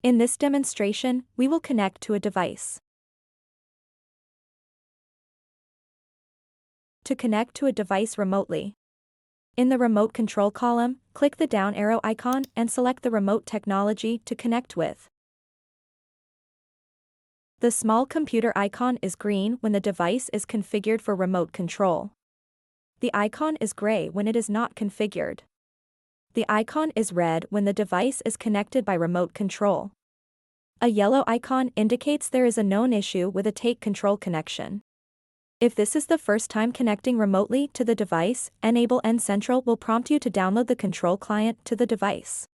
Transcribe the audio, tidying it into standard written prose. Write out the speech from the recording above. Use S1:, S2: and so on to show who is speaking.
S1: In this demonstration, we will connect to a device. To connect to a device remotely. In the Remote Control column, click the down arrow icon and select the remote technology to connect with. The small computer icon is green when the device is configured for remote control. The icon is gray when it is not configured. The icon is red when the device is connected by remote control. A yellow icon indicates there is a known issue with a take control connection. If this is the first time connecting remotely to the device, Enable N Central will prompt you to download the control client to the device.